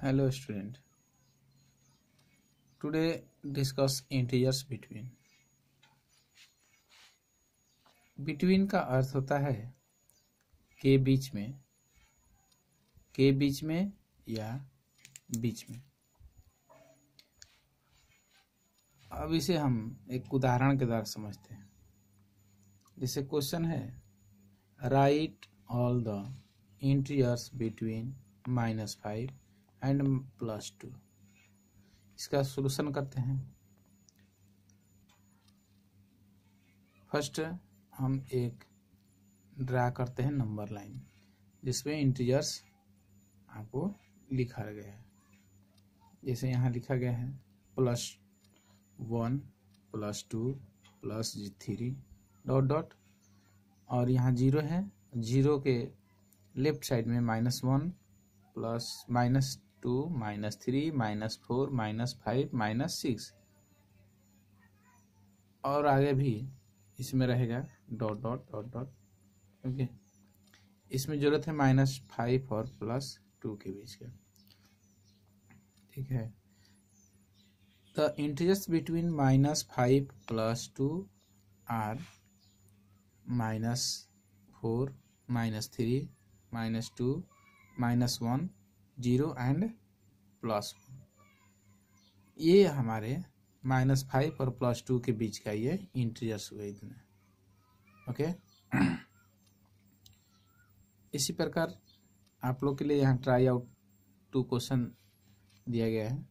Hello student. Today discuss integers between. Between का अर्थ होता है के बीच में या बीच में। अब इसे हम एक उदाहरण के द्वारा समझते हैं। जैसे क्वेश्चन है right all the integers between -5 and +2। इसका सॉल्यूशन करते हैं। फर्स्ट हम एक ड्रा करते हैं नंबर लाइन जिसमें इंटीजर्स आपको लिखा गया है। जैसे यहाँ लिखा गया है +1 +2 +3 ... और यहाँ 0 है। 0 के लेफ्ट साइड में -1 +, -2 -3 -4 -5 -6 और आगे भी इसमें रहेगा ... ओके। इसमें जरूरत है -5 और +2 के बीच का। ठीक है। The integers between -5 +2 are -4 -3 -2 -1 0 and +1। ये हमारे -5 और +2 के बीच का ये इंटीजर्स हुए इतने। ओके। इसी प्रकार आप लोग के लिए यहाँ ट्राई आउट 2 क्वेश्चन दिया गया है।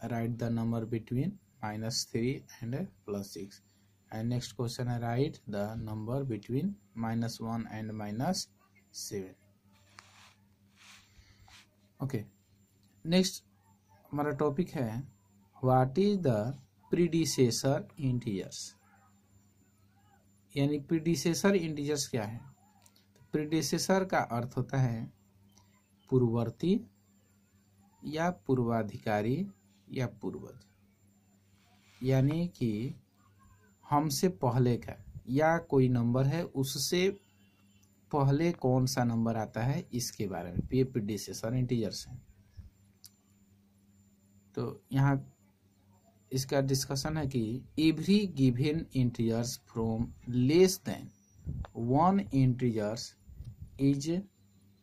Right the number between -3 and +6 and next question है right the number between -1 and -7। Okay. Next हमारा टॉपिक है what is the predecessor integers. यानी प्रीडिसेसर इंटीजर्स क्या है। प्रीडिसेसर का अर्थ होता है पूर्ववर्ती या पूर्वाधिकारी या पूर्वज। यानी कि हमसे पहले का या कोई नंबर है उससे पहले कौन सा नंबर आता है इसके बारे में ये प्रीडिसेसर इंटीजर्स है। तो यहाँ इसका डिस्कशन है कि every given integers from less than 1 integers is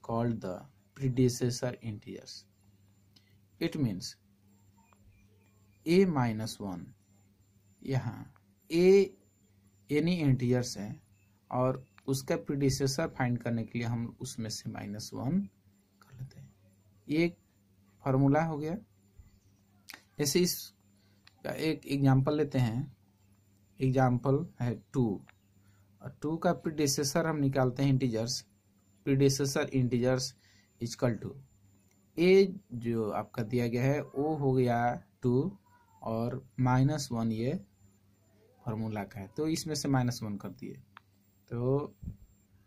called the predecessor integers. It means a-1 यहाँ a एनी इंटीजर्स है और उसका प्रीडिसेसर फाइंड करने के लिए हम उसमें से -1 कर लेते हैं। ये एक फार्मूला हो गया। जैसे इसका एक एग्जांपल लेते हैं। एग्जांपल है 2 और 2 का प्रीडिसेसर हम निकालते हैं integers. Predecessor integers equal to a जो आपका दिया गया है वो हो गया 2 और -1 ये फार्मूला का है तो इसमें से -1 कर दिए तो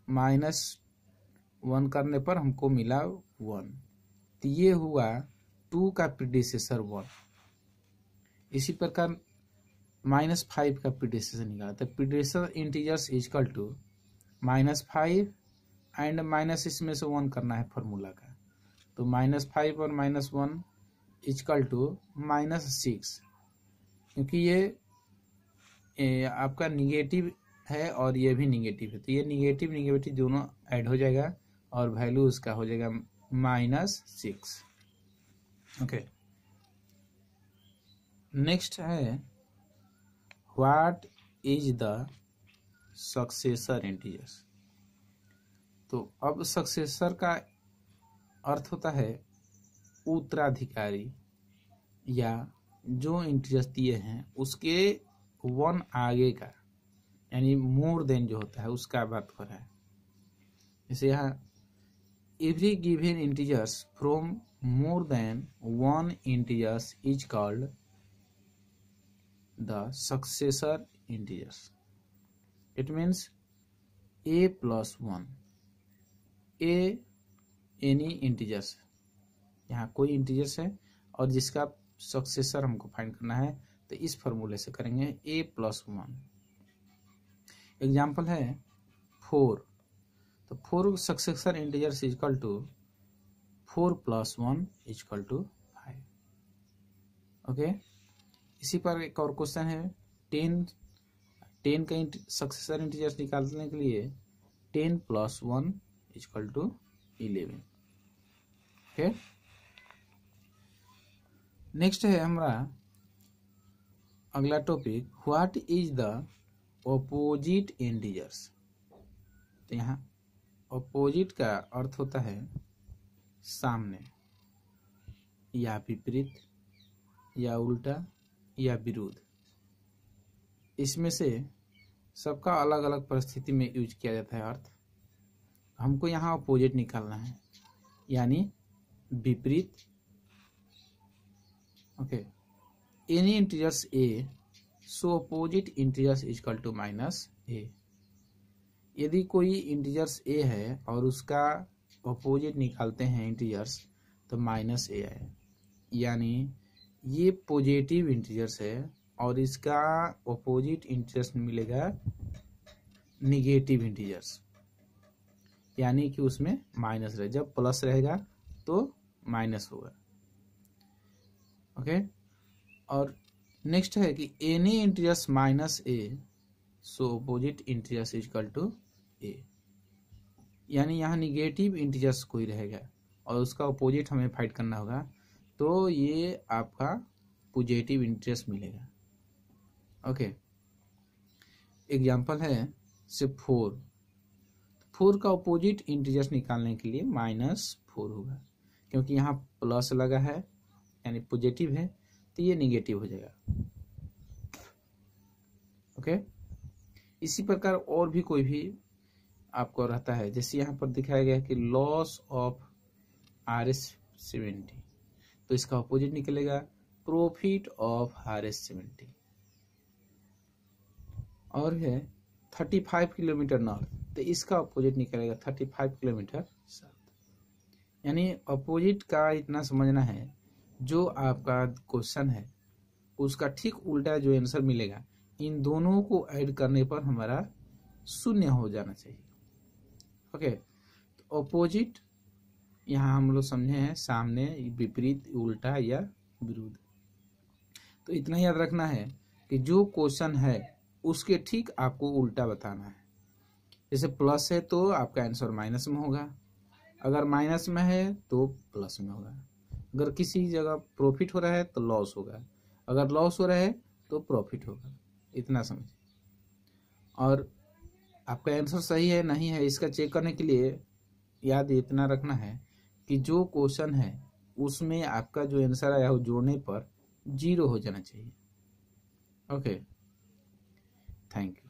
-1 करने पर हमको मिला 1। तो ये हुआ 2 का प्रीडिसेसर 1। इसी प्रकार -5 का प्रीडिसेसर निकाला तो predecessor integers equal to -5 and minus इसमें से 1 करना है फार्मूला का। तो -5 और -1 इक्वल टू -6 क्योंकि ये आपका निगेटिव है और ये भी निगेटिव है तो ये निगेटिव दोनों ऐड हो जाएगा और वैल्यू उसका हो जाएगा -6। ओके। नेक्स्ट है what is the successor integers. तो अब सक्सेसर का अर्थ होता है उत्तराधिकारी या जो इंटीजर्स दिए हैं उसके 1 आगे का यानी मोर देन जो होता है उसका बात हो रहा है। जैसे यहाँ every given integers from more than 1 integers is called the successor integers. It means a+1 A any integers. यहाँ कोई इंटीजर्स है और जिसका सक्सेसर हमको फाइंड करना है तो इस फॉर्मूले से करेंगे a+1। एग्जांपल है 4 तो 4 successor integers equal to 4 + 1 = 5। Okay, इसी पर एक और क्वेश्चन है, 10 का सक्सेसर इंटीजर्स निकालने के लिए 10 + 1 = 11। ओके, नेक्स्ट है हमारा अगला topic, what is the opposite integers. तो यहाँ ऑपोजिट का अर्थ होता है सामने या विपरीत या उल्टा या विरुद्ध। इसमें से सबका अलग अलग परिस्थिति में यूज किया जाता है अर्थ। हमको यहाँ ऑपोजिट निकालना है, यानी विपरीत। Okay, any integers A so opposite integers = -a। यदि कोई इंटीजर्स ए है और उसका ऑपोजिट निकालते हैं इंटीजर्स तो -a है, यानी ये पॉजिटिव इंटीजर्स है और इसका ऑपोजिट इंटीजर्स मिलेगा निगेटिव इंटीजर्स, यानी कि उसमें माइनस रहे। जब प्लस रहेगा तो माइनस होगा। ओके, और नेक्स्ट है कि any integers -a so opposite integers = a, यानी यहाँ निगेटिव इंटीजर्स कोई रहेगा और उसका ऑपोजिट हमें फाइंड करना होगा, तो ये आपका पॉजिटिव इंटीजर्स मिलेगा। ओके, एग्जांपल है से 4 का ऑपोजिट इंटीजर्स निकालने के लिए -4 होगा, क्योंकि यहाँ प्लस लगा है यानी पॉजिटिव है, तो ये निगेटिव हो जाएगा। ओके, इसी प्रकार और भी कोई भी आपको रहता है, जैसे यहाँ पर दिखाया गया है कि लॉस ऑफ RS70, तो इसका ऑपोजिट निकलेगा प्रॉफिट ऑफ RS70। और है 35 किलोमीटर नॉर्थ, तो इसका ऑपोजिट निकलेगा 35 किलोमीटर साउथ। यानी ऑपोजिट का इतना समझना है, जो आपका क्वेश्चन है उसका ठीक उल्टा जो आंसर मिलेगा, इन दोनों को ऐड करने पर हमारा 0 हो जाना चाहिए। ओके, तो ऑपोजिट यहाँ हम लोग समझे हैं सामने, विपरीत, उल्टा या विरुद्ध। तो इतना याद रखना है कि जो क्वेश्चन है उसके ठीक आपको उल्टा बताना है। जैसे प्लस है तो आपका आंसर माइनस में होगा, अगर माइनस में है तो प्लस में होगा, अगर किसी जगह प्रॉफिट हो रहा है तो लॉस होगा, अगर लॉस हो रहा है तो प्रॉफिट होगा। इतना समझिए। और आपका आंसर सही है नहीं है इसका चेक करने के लिए याद इतना रखना है कि जो क्वेश्चन है उसमें आपका जो आंसर आया हो जोड़ने पर 0 हो जाना चाहिए। Okay, thank you.